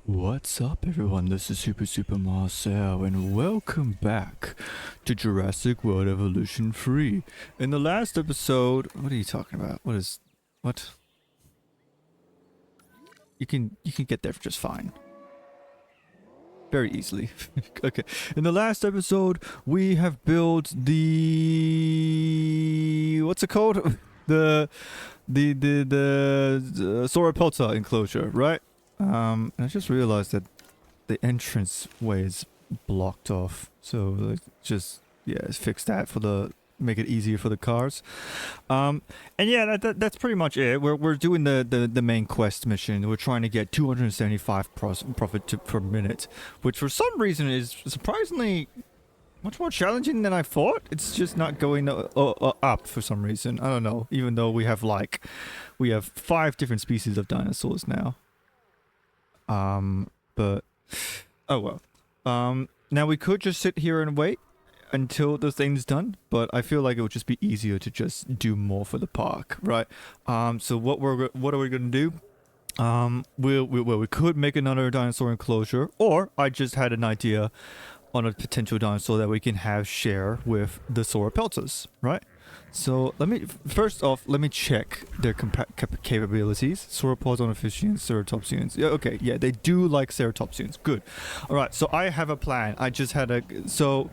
What's up, everyone? This is Super Marcel, and welcome back to Jurassic World Evolution 3. In the last episode, what are you talking about? What? You can get there just fine, very easily. Okay. In the last episode, we have built the what's it called? The Sauropelta enclosure, right? And I just realized that the entrance way is blocked off. So like, just fix that make it easier for the cars. And yeah, that's pretty much it. We're doing the main quest mission. We're trying to get 275 profit per minute, which for some reason is surprisingly much more challenging than I thought. It's just not going up for some reason. I don't know. Even though we have 5 different species of dinosaurs now. But oh well. Now we could just sit here and wait until the thing's done, but I feel like it would just be easier to just do more for the park, right? So what are we gonna do? We could make another dinosaur enclosure, or I just had an idea on a potential dinosaur that we can have share with the Sauropeltas, right? So let me check their capabilities. Sauropods, Ornithischians, Ceratopsians. Yeah, okay, yeah, they do like Ceratopsians. Good. All right, so I have a plan. I just had a so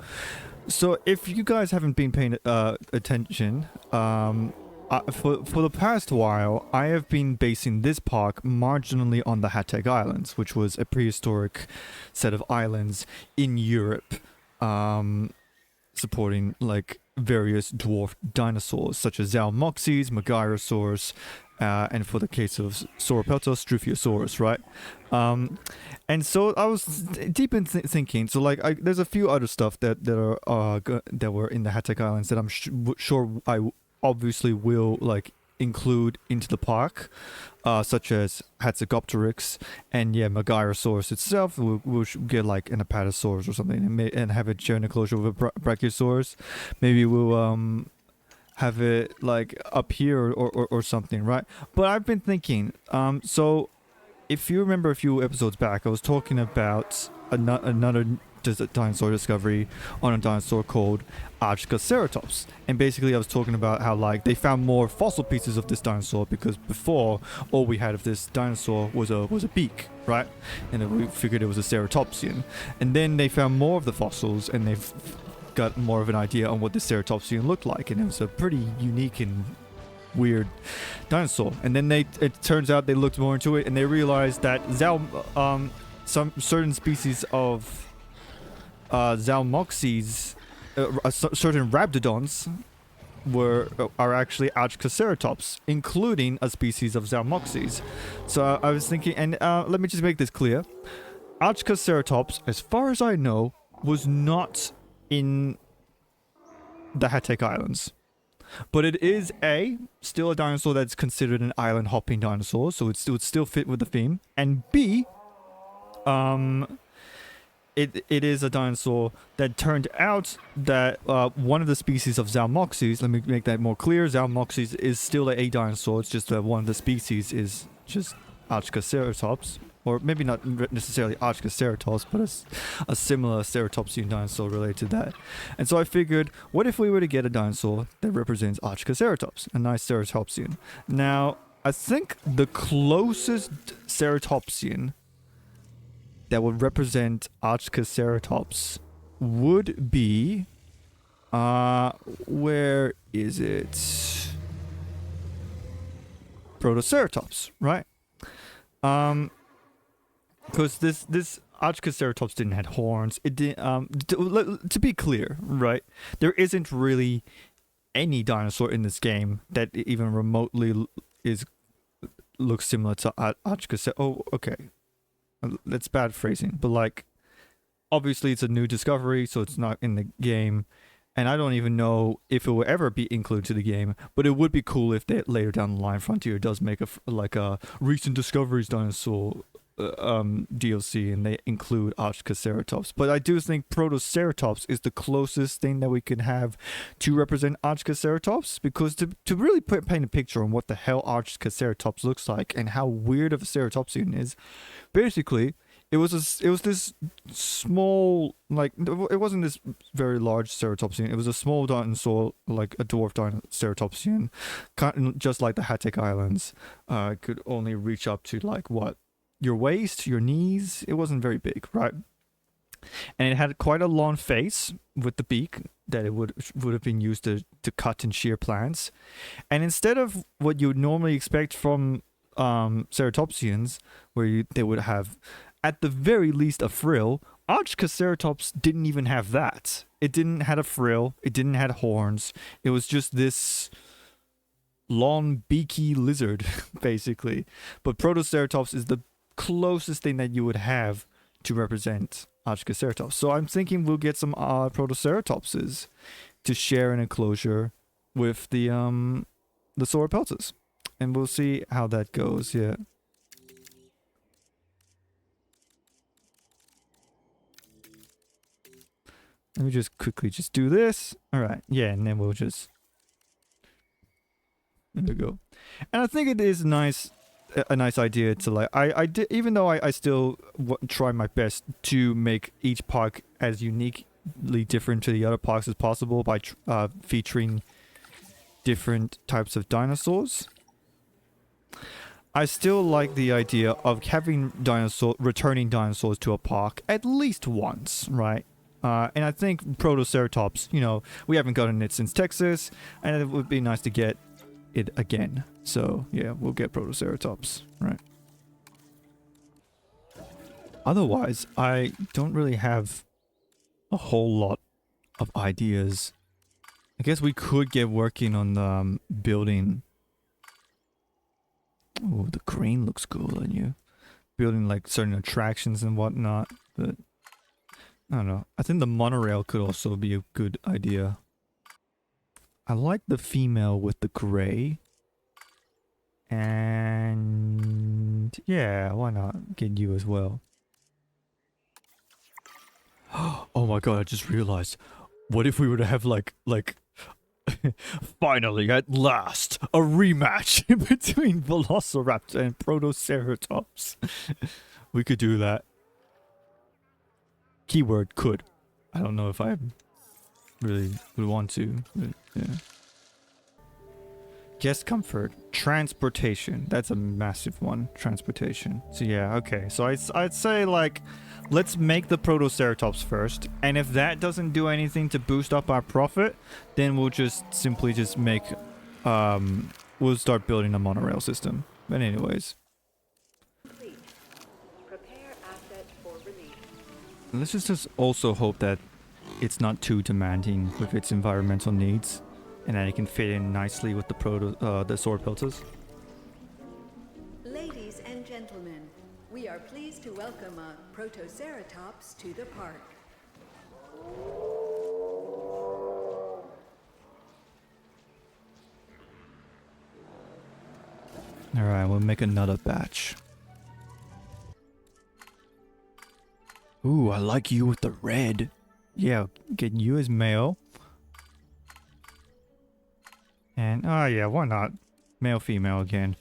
if you guys haven't been paying attention, for the past while, I have been basing this park marginally on the Hateg Islands, which was a prehistoric set of islands in Europe, supporting like various dwarf dinosaurs such as Zalmoxes, Megarosaurus, and for the case of Sauropelta, Struthiosaurus, right? And so I was deep in thinking. So like, there's a few other stuff that were in the Hateg Islands that I'm sure I obviously will like include into the park, such as Hatzegopteryx and Megarosaurus itself. We'll get like an Apatosaurus or something, and have it share an enclosure with a Brachiosaurus. Maybe we'll have it like up here or something, right? But I've been thinking, so if you remember a few episodes back, I was talking about another dinosaur discovery on a dinosaur called Archcaceratops, and basically I was talking about how like they found more fossil pieces of this dinosaur, because before all we had of this dinosaur was a beak, right? And then we figured it was a ceratopsian, and then they found more of the fossils, and they've got more of an idea on what the ceratopsian looked like, and it was a pretty unique and weird dinosaur. And then it turns out they looked more into it, and they realized that some certain species of Zalmoxes, certain Raptidons are actually Archcaceratops, including a species of Zalmoxes. So I was thinking, and let me just make this clear: Archcaceratops, as far as I know, was not in the Hateg Islands, but it is still a dinosaur that's considered an island hopping dinosaur, so it would still fit with the theme. And B, It is a dinosaur that turned out that one of the species of Zalmoxes, let me make that more clear, Zalmoxes is still a dinosaur, it's just that one of the species is just Archcaceratops, or maybe not necessarily Archcaceratops, but a similar ceratopsian dinosaur related to that. And so I figured, what if we were to get a dinosaur that represents Archcaceratops, a nice ceratopsian? Now, I think the closest ceratopsian that would represent Archcaceratops would be where is it? Protoceratops, right? Because this Archcaceratops didn't have horns. It did. To be clear, right? There isn't really any dinosaur in this game that even remotely looks similar to Archcaceratops. Oh, okay. That's bad phrasing, but like, obviously it's a new discovery, so it's not in the game, and I don't even know if it will ever be included to the game. But it would be cool if they later down the line Frontier does make a recent discoveries dinosaur DLC, and they include Archcaceratops. But I do think Protoceratops is the closest thing that we can have to represent Archcaceratops, because to really paint a picture on what the hell Archcaceratops looks like and how weird of a ceratopsian is, basically it was this small, like, it wasn't this very large ceratopsian. It was a small dinosaur, like a dwarf ceratopsian, kind of just like the Hatek Islands. It could only reach up to like what, your waist, your knees. It wasn't very big, right? And it had quite a long face with the beak that it would have been used to cut and shear plants. And instead of what you would normally expect from ceratopsians, where they would have at the very least a frill, Archcaceratops didn't even have that. It didn't had a frill, it didn't had horns. It was just this long beaky lizard basically. But Protoceratops is the closest thing that you would have to represent Archcaceratops. So I'm thinking we'll get some Protoceratopses to share an enclosure with the Sauropeltis. And we'll see how that goes, yeah. Let me just quickly just do this. Alright, yeah, and then we'll just... There we go. And I think it is nice, a nice idea to like... I did, even though I still try my best to make each park as uniquely different to the other parks as possible by featuring different types of dinosaurs. I still like the idea of having returning dinosaurs to a park at least once, right? And I think Protoceratops, you know, we haven't gotten it since Texas, and it would be nice to get it again. So, yeah, we'll get Protoceratops, right? Otherwise, I don't really have a whole lot of ideas. I guess we could get working on the building. Oh, the crane looks cool on you. Building like certain attractions and whatnot, but I don't know. I think the monorail could also be a good idea. I like the female with the gray. And yeah, why not get you as well? Oh my god, I just realized. What if we were to have like finally, at last, a rematch between Velociraptor and Protoceratops. We could do that. Keyword could. I don't know if I really would want to, but yeah. Guest comfort. Transportation. That's a massive one. Transportation. So yeah, okay. So I'd say like, let's make the Protoceratops first. And if that doesn't do anything to boost up our profit, then we'll just simply just make, we'll start building a monorail system. But anyways. Let's just also hope that it's not too demanding with its environmental needs, and that it can fit in nicely with the Sauropeltis. Ladies and gentlemen, we are pleased to welcome a Protoceratops to the park. Alright, we'll make another batch. Ooh, I like you with the red. Yeah, getting you as male. And, oh yeah, why not? Male, female again.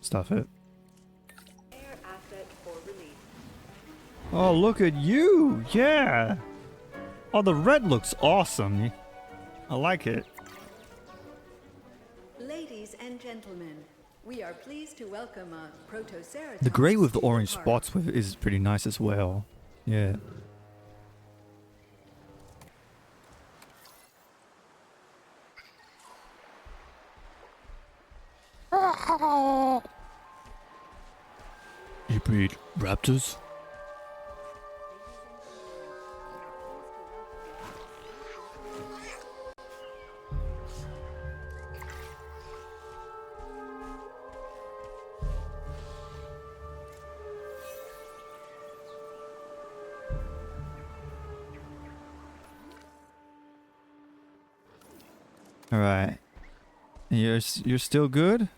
Stuff it. Air asset for release. Oh, look at you! Yeah! Oh, the red looks awesome. I like it. Ladies and gentlemen, we are pleased to welcome a Protoceratops. The gray with the to orange park. spots with is pretty nice as well. Yeah. You breed raptors? All right. You're still good?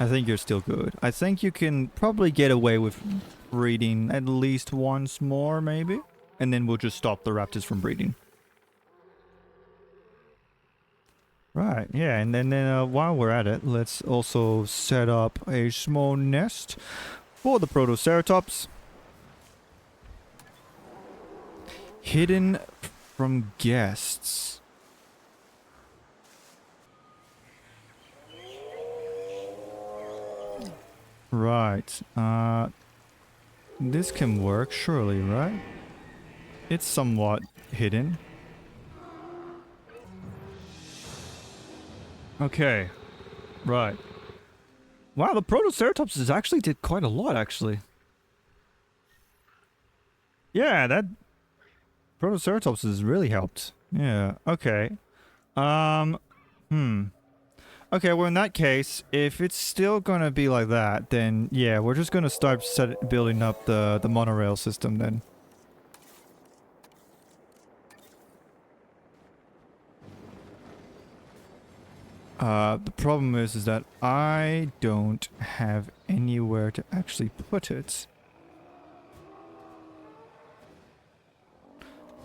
I think you're still good. I think you can probably get away with breeding at least once more, maybe? And then we'll just stop the raptors from breeding. Right, yeah, and then while we're at it, let's also set up a small nest for the Protoceratops. Hidden from guests. Right, this can work, surely, right? It's somewhat hidden. Okay, right. Wow, the Protoceratops is actually did quite a lot, actually. Yeah, that Protoceratops has really helped. Yeah, okay. Hmm. Okay, well in that case, if it's still gonna be like that, then yeah, we're just gonna start building up the monorail system then. The problem is that I don't have anywhere to actually put it.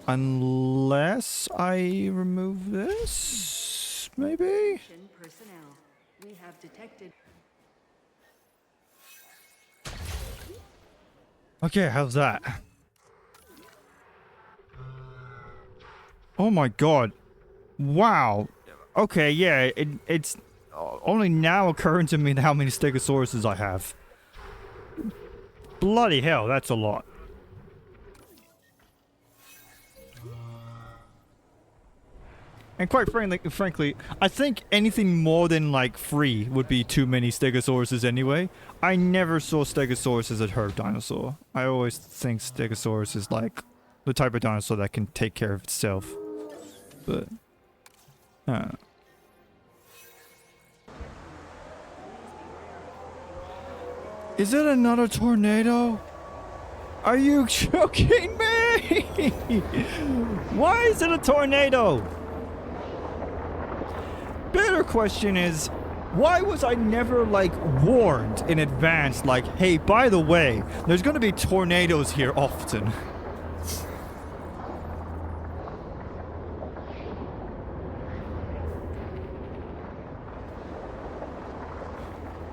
Unless I remove this, maybe? Personnel. We have detected. Okay, how's that? Oh my god. Wow. Okay, yeah, it's only now occurring to me how many stegosauruses I have. Bloody hell, that's a lot. And quite frankly, I think anything more than like 3 would be too many stegosauruses anyway. I never saw stegosaurus as a herd dinosaur. I always think stegosaurus is like the type of dinosaur that can take care of itself. But, Is it another tornado? Are you joking me? Why is it a tornado? Better question is, why was I never, like, warned in advance, like, hey, by the way, there's gonna be tornadoes here often.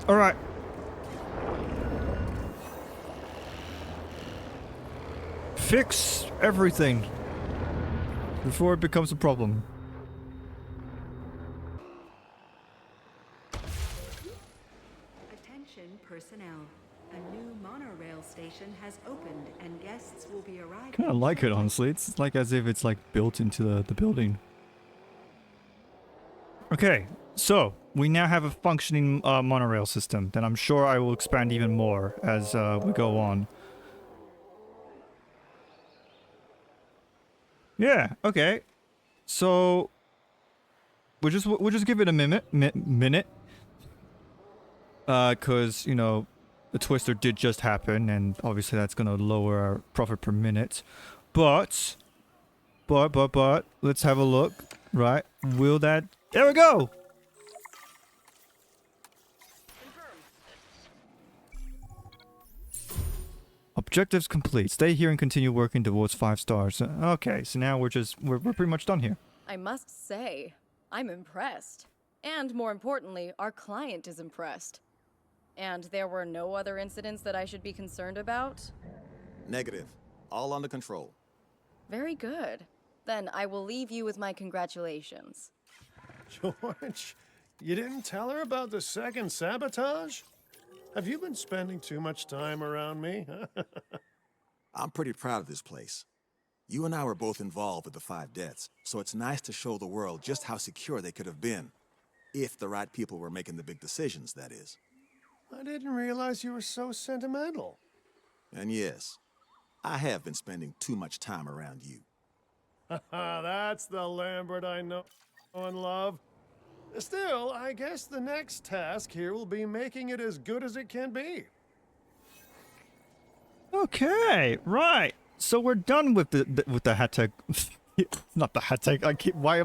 Alright. Fix everything before it becomes a problem. Attention personnel. A new monorail station has opened and guests will be arriving. Kind of like it, honestly. It's like as if it's like built into the building. Okay, so we now have a functioning monorail system that I'm sure I will expand even more as we go on. Yeah, okay. So we'll just give it a minute. Cause you know, the twister did just happen, and obviously that's gonna lower our profit per minute. But let's have a look. Right? Will that? There we go. Objectives complete. Stay here and continue working towards 5 stars. Okay, so now we're pretty much done here. I must say, I'm impressed. And more importantly, our client is impressed. And there were no other incidents that I should be concerned about? Negative. All under control. Very good. Then I will leave you with my congratulations. George, you didn't tell her about the second sabotage? Have you been spending too much time around me? I'm pretty proud of this place. You and I were both involved with the 5 deaths, so it's nice to show the world just how secure they could have been. If the right people were making the big decisions, that is. I didn't realize you were so sentimental. And yes, I have been spending too much time around you. That's the Lambert I know and love. Still, I guess the next task here will be making it as good as it can be. Okay, right. So we're done with the hashtag. Not the hashtag. I keep why.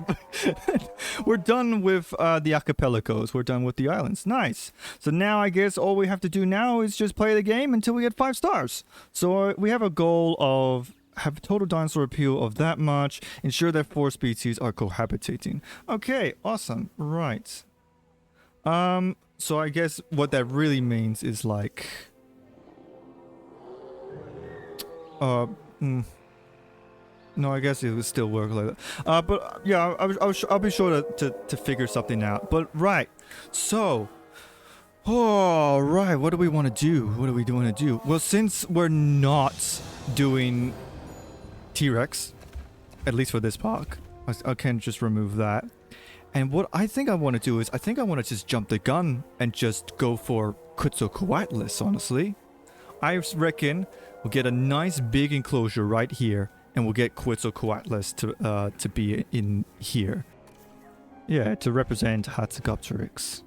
We're done with the archipelagos. We're done with the islands. Nice. So now I guess all we have to do now is just play the game until we get 5 stars. So we have a goal of have total dinosaur appeal of that much. Ensure that 4 species are cohabitating. Okay, awesome. Right. So I guess what that really means is like... No, I guess it would still work like that. But yeah, I'll be sure to figure something out. But right, so... Oh, right, what do we want to do? What do we want to do? Well, since we're not doing T-Rex, at least for this park, I can just remove that. And what I think I want to do is, I think I want to just jump the gun and just go for Quetzalcoatlus, honestly. I reckon we'll get a nice big enclosure right here, and we'll get Quetzalcoatlus to be in here. Yeah, to represent Hatzegopteryx.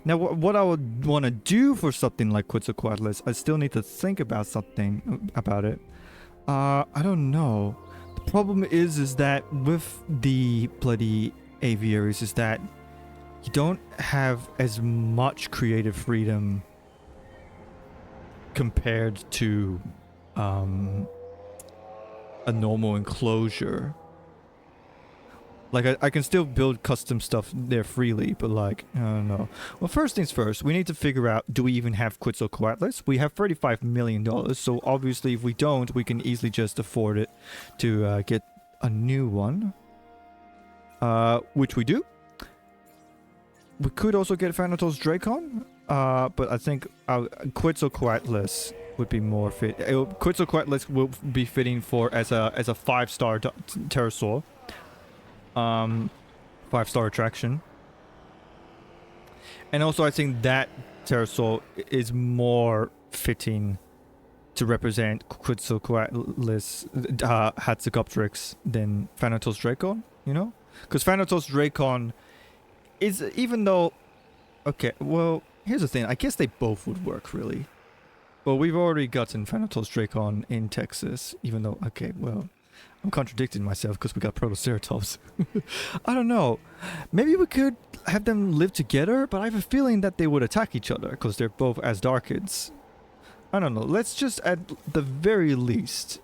Now, what I would want to do for something like Quetzalcoatlus, I still need to think about something about it. I don't know. The problem is that with the bloody aviaries is that you don't have as much creative freedom compared to a normal enclosure. Like, I can still build custom stuff there freely, but like, I don't know. Well, first things first, we need to figure out, do we even have Quetzalcoatlus? We have $35 million, so obviously if we don't, we can easily just afford it to get a new one. Which we do. We could also get Thanatos Dracon, but I think Quetzalcoatlus would be more fit. Quetzalcoatlus will be fitting for as a 5-star pterosaur. 5-star attraction. And also I think that pterosaur is more fitting to represent Quetzalcoatlus Hatzegopteryx than Thanatos Dracon, you know? Because Thanatos Dracon is, even though... Okay, well, here's the thing. I guess they both would work, really. But we've already gotten Thanatos Dracon in Texas, even though... Okay, well... I'm contradicting myself because we got Protoceratops. I don't know. Maybe we could have them live together, but I have a feeling that they would attack each other because they're both Asdarchids. I don't know. Let's just, at the very least,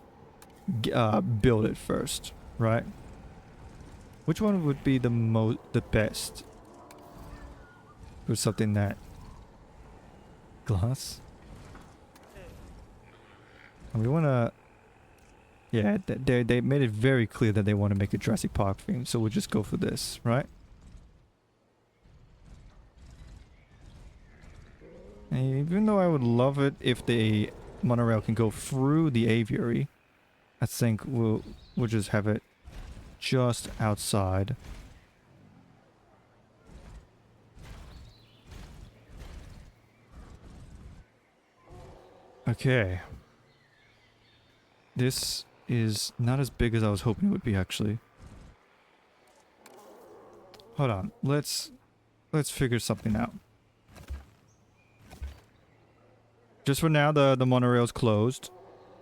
build it first, right? Which one would be the best? For something that... Glass? And we want to... Yeah, they made it very clear that they want to make a Jurassic Park theme, so we'll just go for this, right? And even though I would love it if the monorail can go through the aviary, I think we'll just have it just outside. Okay. This is not as big as I was hoping it would be, actually. Hold on. Let's figure something out. Just for now, the monorail's closed.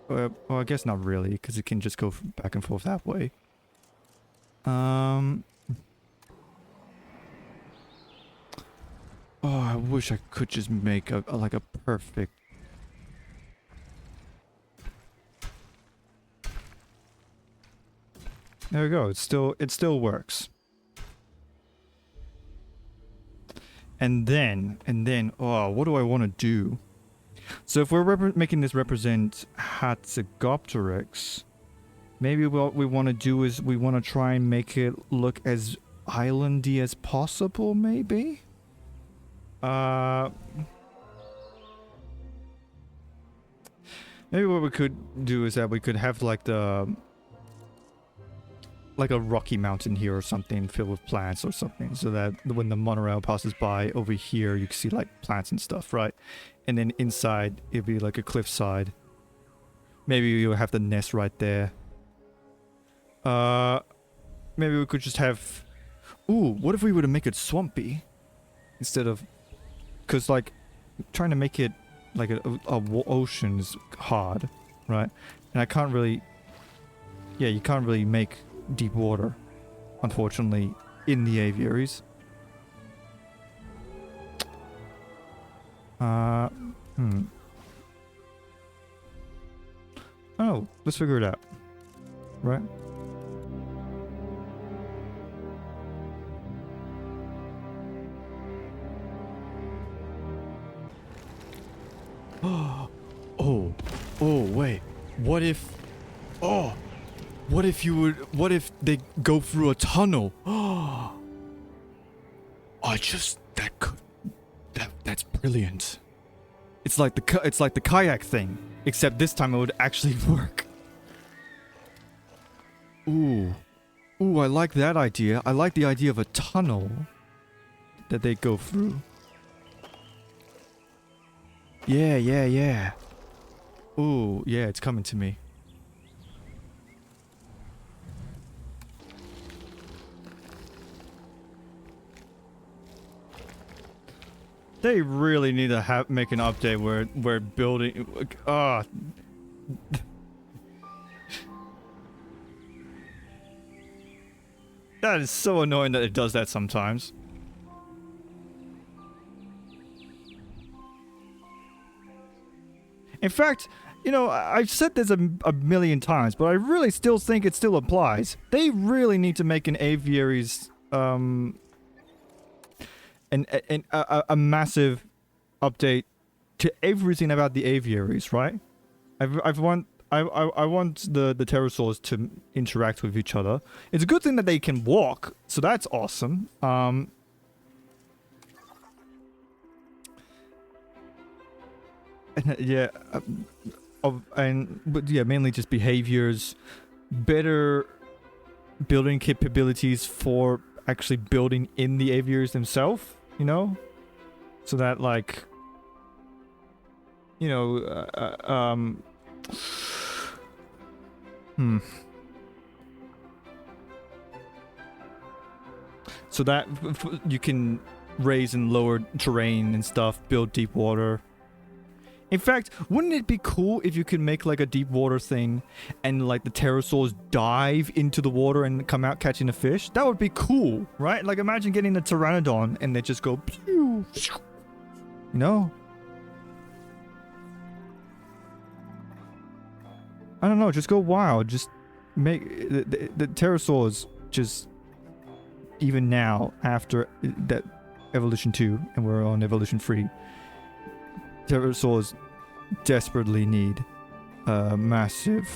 Well, I guess not really, because it can just go back and forth that way. Oh, I wish I could just make like a perfect... There we go. It still works. And then, oh, what do I want to do? So if we're making this represent Hatzegopteryx, maybe what we want to do is we want to try and make it look as islandy as possible, maybe? Maybe what we could do is that we could have like a rocky mountain here or something filled with plants or something, so that when the monorail passes by over here you can see like plants and stuff, right? And then inside it'd be like a cliffside. Maybe you'll have the nest right there. Maybe we could just have... Ooh, what if we were to make it swampy? Instead of... Because like, trying to make it like a ocean is hard, right? And I can't really... Yeah, you can't really make deep water, unfortunately, in the aviaries. Oh, let's figure it out. right? Oh, wait. What if... Oh, what if you would... What if they go through a tunnel? Oh, that could... That's brilliant. It's like the kayak thing, except this time it would actually work. Ooh, I like that idea. I like the idea of a tunnel that they go through. Yeah. Ooh, yeah, it's coming to me. They really need to make an update where building. That is so annoying that it does that sometimes. In fact, you know, I've said this a million times, but I really still think it still applies. They really need to make an aviaries, a massive update to everything about the aviaries, right? I want the pterosaurs to interact with each other. It's a good thing that they can walk, so that's awesome. Yeah, but yeah, mainly just behaviors, better building capabilities for actually building in the aviaries themselves, you know, so that like, you know, so that you can raise and lower terrain and stuff, build deep water. In fact, wouldn't it be cool if you could make like a deep water thing and like the pterosaurs dive into the water and come out catching a fish? That would be cool, right? Like imagine getting a pteranodon and they just go pew, you know? I don't know, just go wild. Just make the pterosaurs just even now after that evolution 2 and we're on evolution 3. Pterosaurs desperately need a massive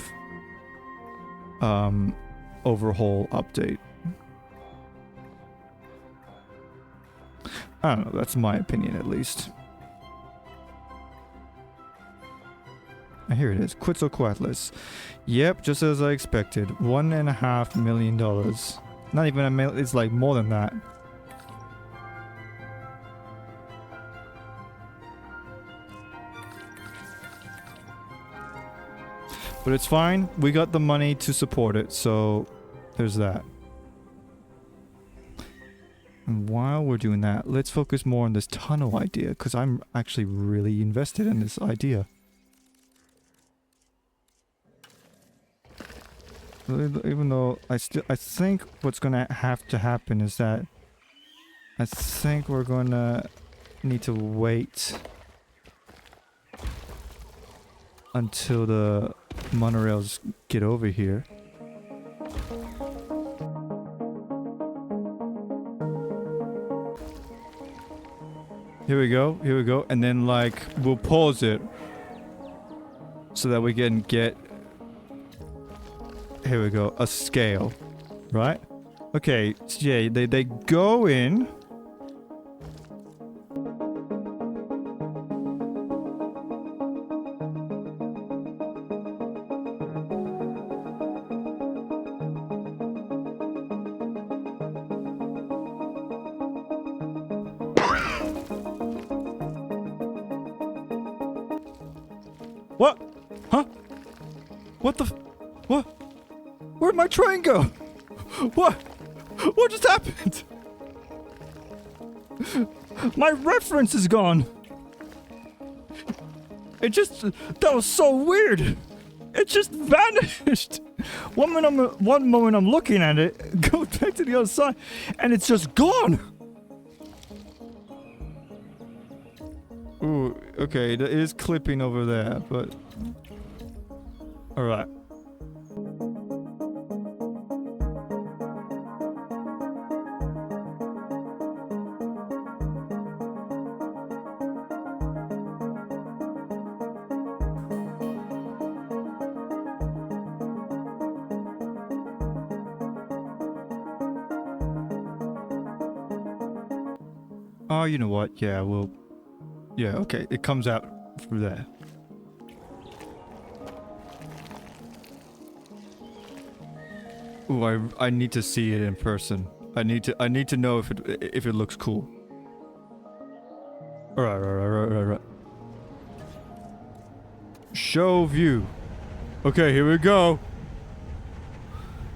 overhaul update. I don't know, that's my opinion at least. Here it is, Quetzalcoatlus. Yep, just as I expected. $1.5 million. Not even a million, it's like more than that. But it's fine, we got the money to support it, so there's that. And while we're doing that, let's focus more on this tunnel idea, because I'm actually really invested in this idea. Even though I think what's gonna have to happen is that I think we're gonna need to wait until the monorails get over here. Here we go, and then like we'll pause it so that we can get, here we go, a scale, right? Okay, so yeah, they go in. What? Huh? What the what? Where'd my train go? What? What just happened? My reference is gone. That was so weird. It just vanished. One moment I'm looking at it, go back to the other side, and it's just gone. Ooh, okay, it is clipping over there, but... Alright. Oh, you know what? Yeah, well... Yeah, okay. It comes out through there. Ooh, I need to see it in person. I need to know if it looks cool. Alright. Show view. Okay, here we go.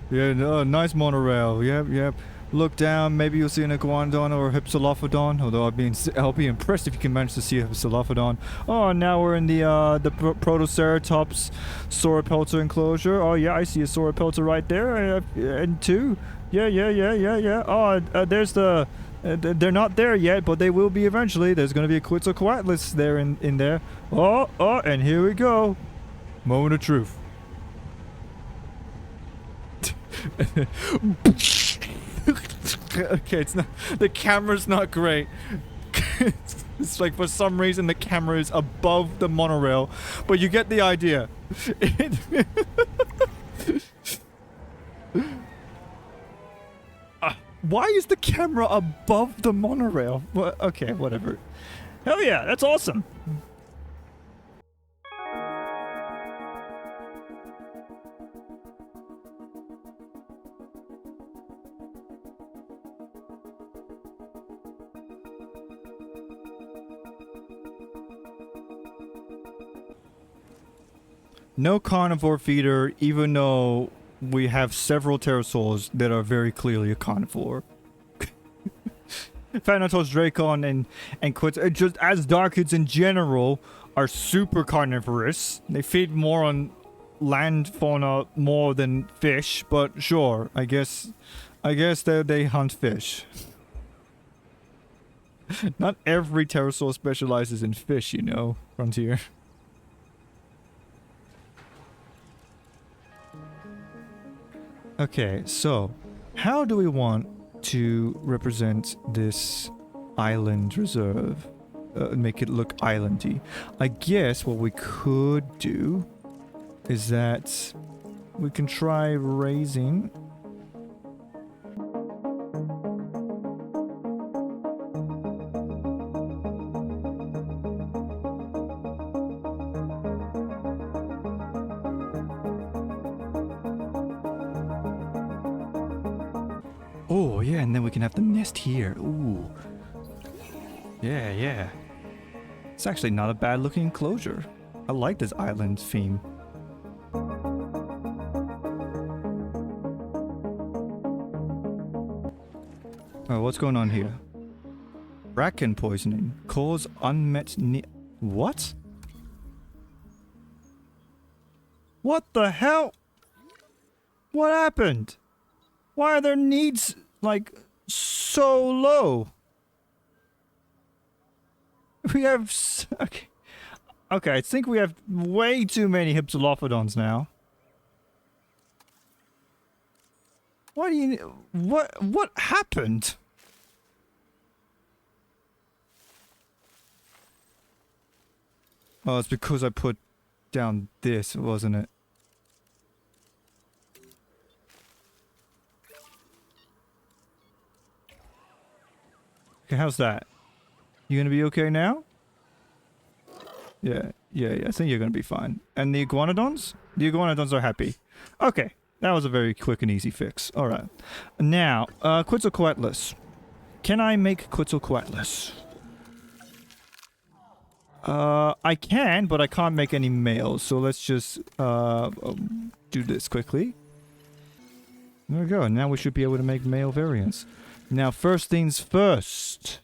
Yeah, no, nice monorail. Yep. Look down, maybe you'll see an iguanodon or a hypsilophodon. Although I'll be impressed if you can manage to see a hypsilophodon. Oh, now we're in the Protoceratops sauropelta enclosure. Oh yeah, I see a sauropelta right there, and two. Yeah. Oh, there's the. They're not there yet, but they will be eventually. There's gonna be a Quetzalcoatlus there in there. Oh, and here we go. Moment of truth. Okay, it's not. The camera's not great. It's like for some reason the camera is above the monorail, but you get the idea. Why is the camera above the monorail? Well, okay, whatever. Hell yeah, that's awesome. No carnivore feeder, even though we have several pterosaurs that are very clearly a carnivore. Thanatos, Dracon, and just as Darkids in general are super carnivorous. They feed more on land fauna more than fish, but sure, I guess they hunt fish. Not every pterosaur specializes in fish, you know, Frontier. Okay, so how do we want to represent this island reserve? Make it look islandy. I guess what we could do is that we can try raising. Oh, yeah, and then we can have the nest here. Ooh. Yeah. It's actually not a bad looking enclosure. I like this island theme. Oh, what's going on here? Bracken poisoning. Cause unmet need. What? What the hell? What happened? Why are their needs, like, so low? We have... Okay, I think we have way too many hypsilophodons now. Why do you... What happened? Oh, it's because I put down this, wasn't it? Okay, how's that? You gonna be okay now? Yeah, I think you're gonna be fine. And the iguanodons? The iguanodons are happy. Okay, that was a very quick and easy fix. Alright. Now, Quetzalcoatlus. Can I make Quetzalcoatlus? I can, but I can't make any males, so let's just, do this quickly. There we go, now we should be able to make male variants. Now, first things first.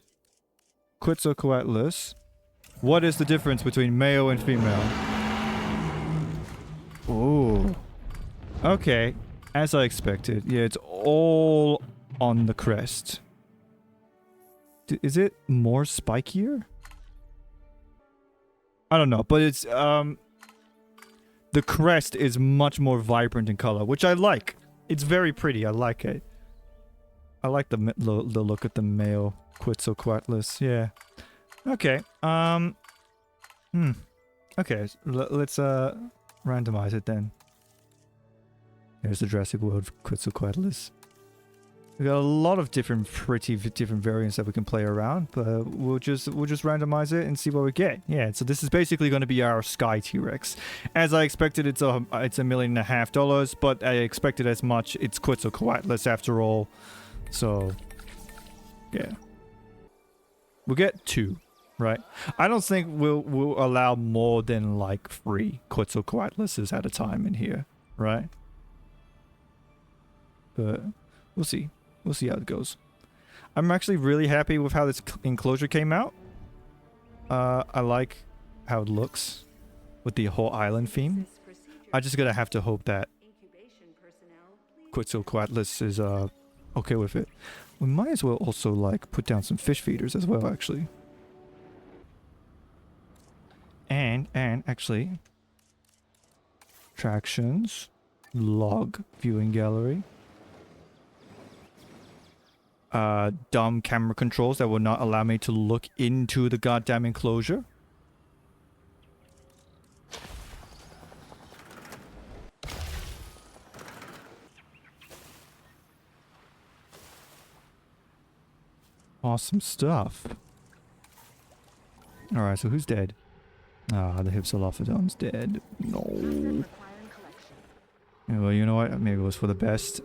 Quetzalcoatlus. What is the difference between male and female? Oh. Okay. As I expected. Yeah, it's all on the crest. Is it more spikier? I don't know, but it's, the crest is much more vibrant in color, which I like. It's very pretty. I like it. I like the look at the male Quetzalcoatlus. Yeah. Okay. Okay. Let's randomize it then. Here's the Jurassic World Quetzalcoatlus. We got a lot of different different variants that we can play around, but we'll just randomize it and see what we get. Yeah, so this is basically going to be our Sky T-Rex. As I expected, it's $1.5 million, but I expected as much. It's Quetzalcoatlus after all. So yeah. We'll get 2, right? I don't think we'll allow more than like 3 Quetzalcoatluses at a time in here, right? But we'll see. We'll see how it goes. I'm actually really happy with how this enclosure came out. I like how it looks with the whole island theme. I just gotta have to hope that Quetzalcoatlus is okay with it. We might as well also like put down some fish feeders as well, actually. And actually, attractions, log, viewing gallery. Dumb camera controls that will not allow me to look into the goddamn enclosure. Awesome stuff. Alright, so who's dead? Ah, the Hypsilophodon's dead. No. Yeah, well, you know what? Maybe it was for the best.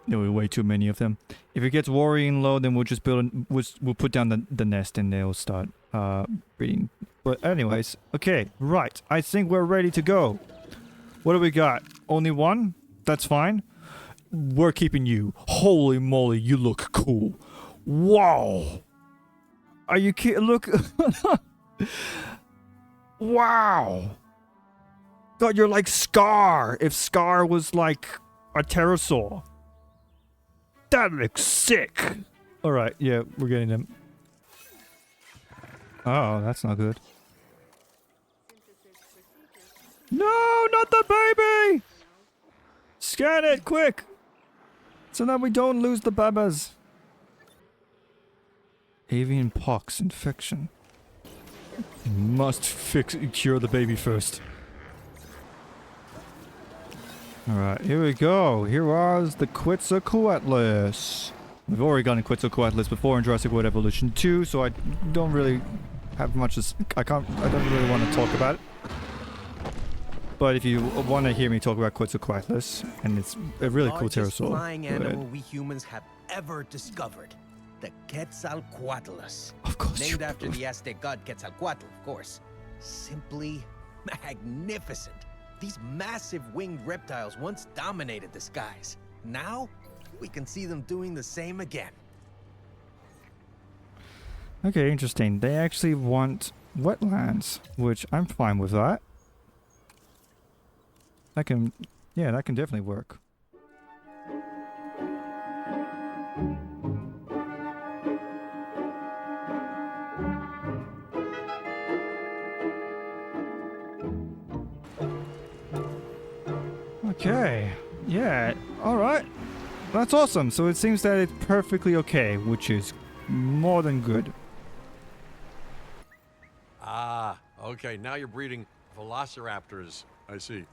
There were way too many of them. If it gets worrying low, then we'll just we'll put down the nest and they'll start breeding. But anyways, okay, right. I think we're ready to go. What do we got? Only one? That's fine. We're keeping you. Holy moly, you look cool. Wow. Are you kidding? Look. Wow. God, you're like Scar. If Scar was like a pterosaur. That looks sick. Alright, yeah, we're getting them. Oh, that's not good. No, not the baby! Scan it, quick! So that we don't lose the babas. Avian pox infection. Must cure the baby first. Alright, here we go. Here was the Quetzalcoatlus. We've already gotten Quetzalcoatlus before in Jurassic World Evolution 2, so I don't really have much I don't really want to talk about it. But if you want to hear me talk about Quetzalcoatlus, and it's a really cool pterosaur. Flying animal we humans have ever discovered. The Quetzalcoatlus. Of course. Named after the Aztec god Quetzalcoatl, of course. Simply magnificent. These massive winged reptiles once dominated the skies. Now, we can see them doing the same again. Okay, interesting. They actually want wetlands, which I'm fine with that. That can definitely work. Okay, yeah, alright. That's awesome. So it seems that it's perfectly okay, which is more than good. Ah, okay, now you're breeding velociraptors, I see.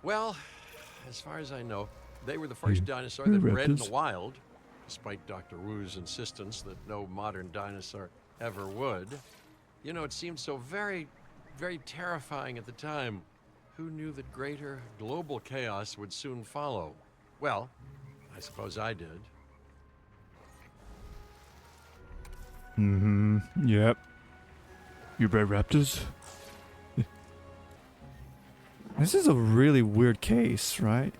Well, as far as I know, they were the first dinosaur that bred in the wild, despite Dr. Wu's insistence that no modern dinosaur ever would. You know, it seemed so very, very terrifying at the time. Who knew that greater global chaos would soon follow? Well, I suppose I did. Mm-hmm. Yep. You bred raptors? This is a really weird case, right?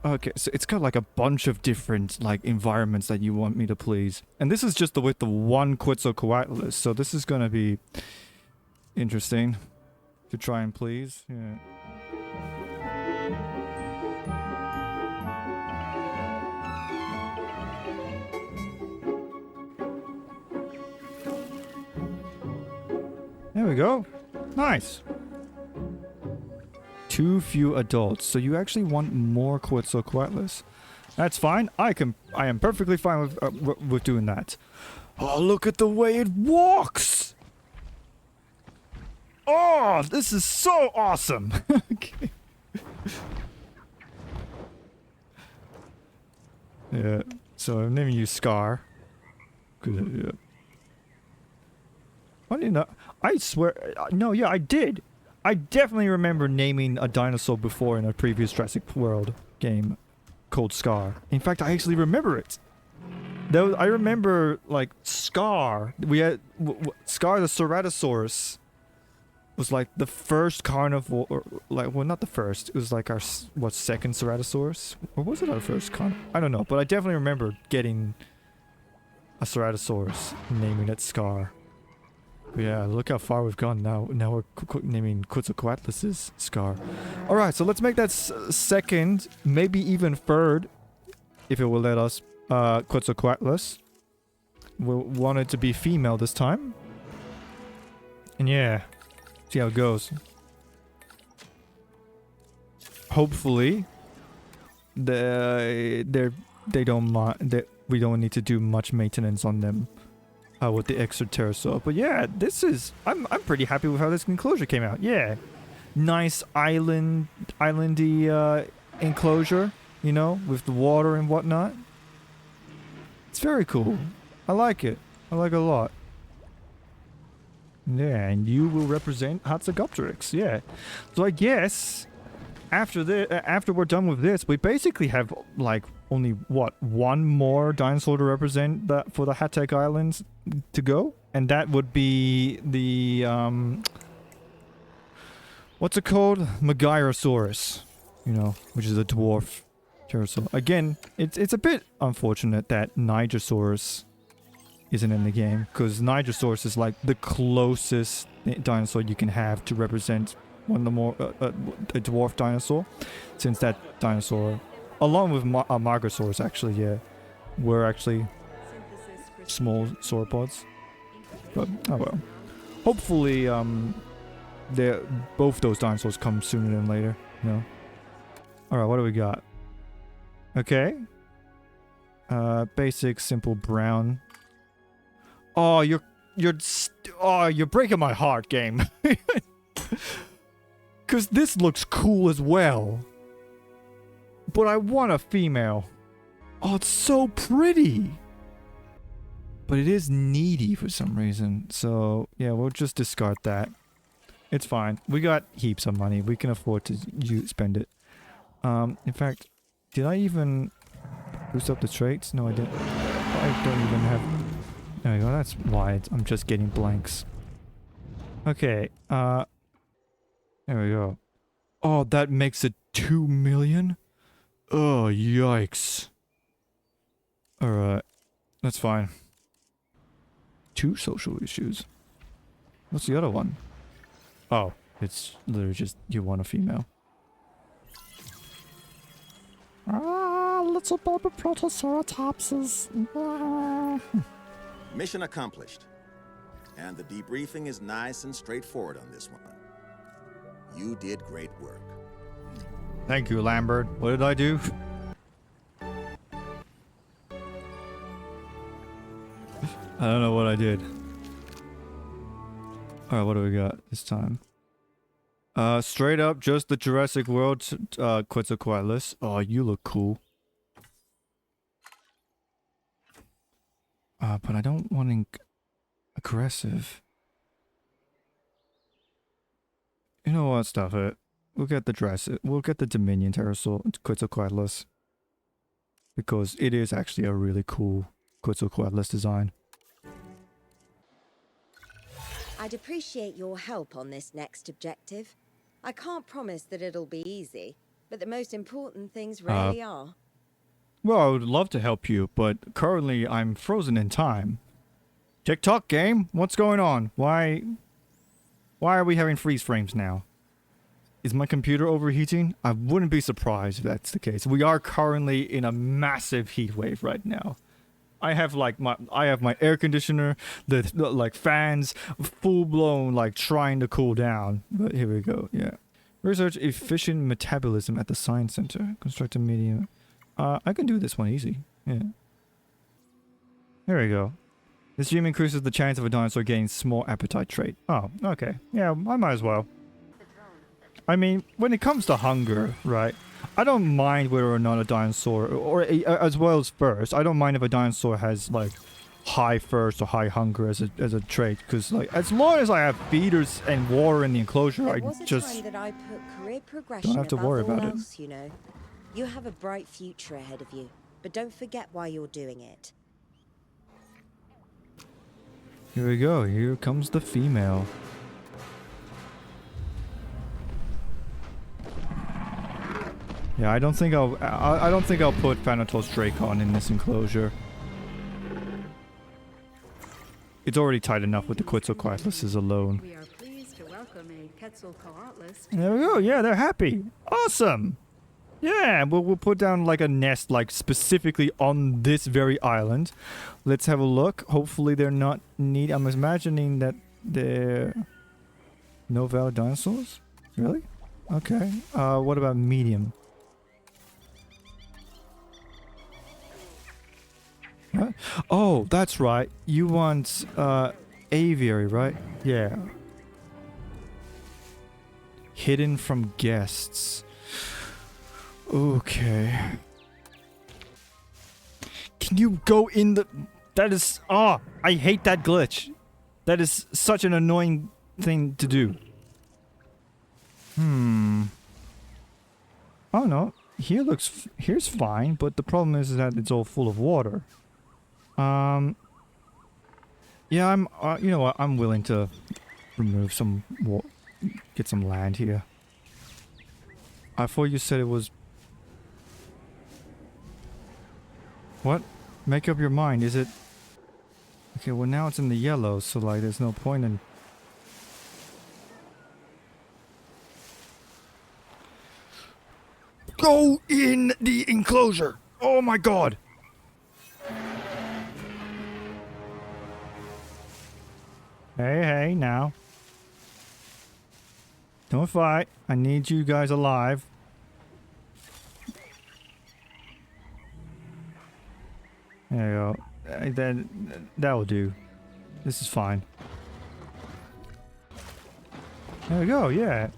Okay, so it's got like a bunch of different like environments that you want me to please. And this is just with the one Quetzalcoatlus, so this is gonna be interesting to try and please. Yeah. There we go. Nice. Too few adults, so you actually want more Quetzalcoatlus. That's fine. I am perfectly fine with doing that. Oh, look at the way it walks! Oh, this is so awesome! Okay. Yeah. So I'm naming you Scar. Good idea. Funny enough, I swear, no, yeah, I did. I definitely remember naming a dinosaur before in a previous Jurassic World game called Scar. In fact, I actually remember it. I remember, like, Scar. We had Scar the Ceratosaurus was like the first carnivore, or like, well, not the first. It was like our second Ceratosaurus, or was it our first I don't know, but I definitely remember getting a Ceratosaurus, naming it Scar. But yeah, look how far we've gone now. Now we're naming Quetzalcoatlus Scar. All right, so let's make that second, maybe even third, if it will let us. Quetzalcoatlus. We want it to be female this time. And yeah, see how it goes. Hopefully, they don't mind that we don't need to do much maintenance on them with the extra pterosaur. But yeah, this is I'm pretty happy with how this enclosure came out. Yeah, nice islandy enclosure, you know, with the water and whatnot. It's very cool. I like it. I like it a lot. Yeah, and you will represent Hatzegopteryx. Yeah. So I guess after we're done with this, we basically have like only what, one more dinosaur to represent for the Hatek Islands to go, and that would be the what's it called? Megarosaurus. You know, which is a dwarf pterosaur. Again, it's a bit unfortunate that Nigersaurus isn't in the game, because Nigersaurus is like the closest dinosaur you can have to represent one of the more a dwarf dinosaur, since that dinosaur, along with Margosaurus, actually, yeah, were actually small sauropods. But oh well. Hopefully, both those dinosaurs come sooner than later. You know. All right, what do we got? Okay. Basic, simple brown. Oh, you're breaking my heart, game. Cause this looks cool as well. But I want a female. Oh, it's so pretty. But it is needy for some reason. So yeah, we'll just discard that. It's fine. We got heaps of money. We can afford to spend it. In fact, did I even boost up the traits? No, I didn't. I don't even have... There we go, that's why I'm just getting blanks. Okay, there we go. Oh, that makes it 2 million? Oh, yikes. Alright, that's fine. 2 social issues. What's the other one? Oh, it's literally just you want a female. Little baby Protoceratopses. Mission accomplished. And the debriefing is nice and straightforward on this one. You did great work. Thank you, Lambert. What did I do? I don't know what I did. Alright, what do we got this time? Straight up, just the Jurassic World Quetzalcoatlus. Oh, you look cool. But I don't want aggressive. You know what? Stuff it. We'll get the We'll get the Dominion Pterosaur Quetzalcoatlus, because it is actually a really cool Quetzalcoatlus design. I'd appreciate your help on this next objective. I can't promise that it'll be easy, but the most important things rarely are. Well, I would love to help you, but currently I'm frozen in time. TikTok game? What's going on? Why are we having freeze frames now? Is my computer overheating? I wouldn't be surprised if that's the case. We are currently in a massive heat wave right now. I have my air conditioner, the like fans, full blown like trying to cool down. But here we go. Yeah. Research efficient metabolism at the science center. Construct a medium. I can do this one easy. Yeah. There we go. This gym increases the chance of a dinosaur getting small appetite trait. Oh, okay. Yeah, I might as well. I mean, when it comes to hunger, right? I don't mind whether or not a dinosaur, or as well as thirst. I don't mind if a dinosaur has like high thirst or high hunger as a trait, because like as long as I have feeders and water in the enclosure, There I was a just time that I put career progression don't have to above worry all about it. else, you know. You have a bright future ahead of you, but don't forget why you're doing it. Here we go. Here comes the female. Yeah, I don't think I'll put Thanatos Dracon in this enclosure. It's already tight enough with the Quetzalcoatluses alone. We are pleased to welcome a Quetzalcoatlus. There we go. Yeah, they're happy. Awesome. Yeah, we'll put down like a nest like specifically on this very island. Let's have a look. Hopefully they're not neat. I'm imagining that they're no valid dinosaurs. Really? Okay. What about medium? What? Oh, that's right. You want aviary, right? Yeah. Hidden from guests. Okay. Can you go in the... That is... Oh, I hate that glitch. That is such an annoying thing to do. Oh no. Here's fine, but the problem is that it's all full of water. Yeah, I'm... you know what? I'm willing to remove some... get some land here. I thought you said it was... What? Make up your mind. Is it... Okay, well now it's in the yellow, so like there's no point in... Go in the enclosure! Oh my god! Hey, now. Don't fight. I need you guys alive. There you go. That will do. This is fine. There we go, yeah.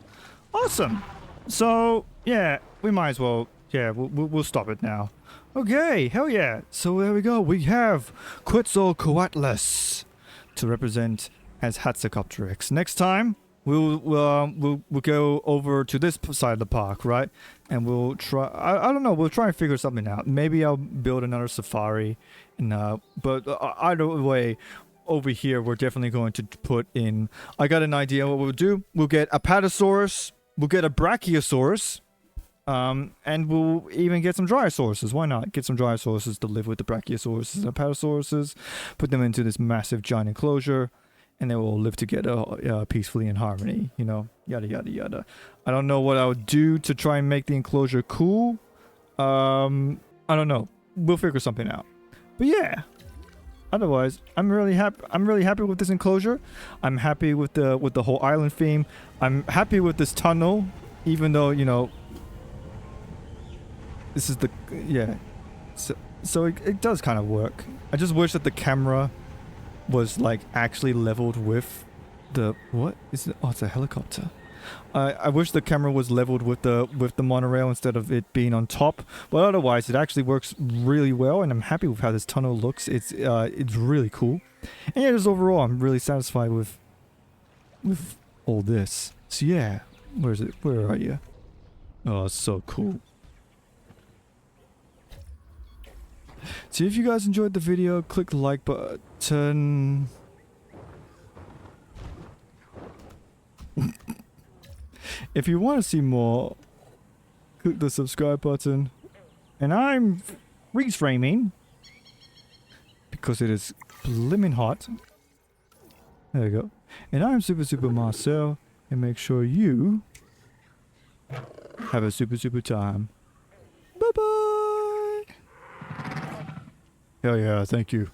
Awesome! So, yeah, we might as well... Yeah, we'll stop it now. Okay, hell yeah. So there we go. We have Quetzalcoatlus to represent as Hatzicopteryx. Next time, we'll go over to this side of the park, right? And we'll try... I don't know. We'll try and figure something out. Maybe I'll build another safari. But either way, over here, we're definitely going to put in... I got an idea what we'll do. We'll get a Patasaurus. We'll get a Brachiosaurus. And we'll even get some Dryasauruses. Why not? Get some Dryasauruses to live with the Brachiosauruses and Apatosauruses. Put them into this massive giant enclosure. And they will all live together peacefully in harmony. You know, yada, yada, yada. I don't know what I would do to try and make the enclosure cool. I don't know. We'll figure something out. But yeah. Otherwise, I'm really happy with this enclosure. I'm happy with the whole island theme. I'm happy with this tunnel. Even though, you know... This is the... Yeah. So it does kind of work. I just wish that the camera was like actually leveled with the... What is it? Oh, it's a helicopter. I wish the camera was leveled with the monorail instead of it being on top. But otherwise, it actually works really well, and I'm happy with how this tunnel looks. It's really cool. And yeah, just overall, I'm really satisfied with all this. So yeah, where is it? Where are you? Oh, it's so cool. So if you guys enjoyed the video, click the like button. If you want to see more, click the subscribe button. And I'm freeze framing because it is blimmin' hot. There you go. And I'm Super Marcel, and make sure you have a super time. Bye bye. Hell yeah, thank you.